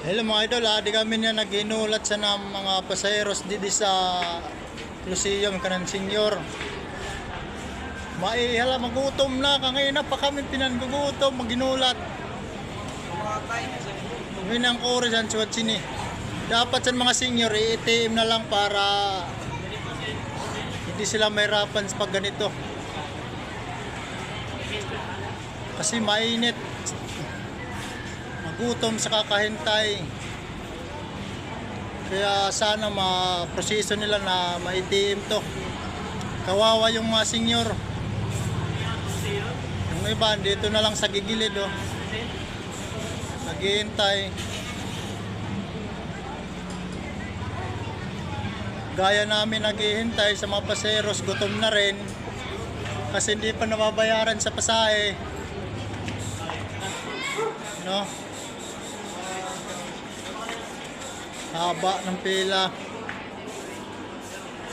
Hello mga idol, di kami na nag-inulat sa ng mga pasayeros dito sa Lucium kanang senyor. Maihala magutom na, kangina pa kami pinanggugutom, maginulat. Minang kore dyan suwat sini. Dapat sa mga senyor, i-ATM na lang para hindi sila mahirapan sa pag ganito. Kasi mainit. Magutom sa kakahintay. Kaya sana ma-proseso nila na ma-ATM to. Kawawa yung mga senyor. Yung iba dito na lang sa gigilid oh. Naghihintay. Gaya namin naghihintay sa mga paseros, gutom na rin. Kasi hindi pa nababayaran sa pasahe. No? Haba ng pila.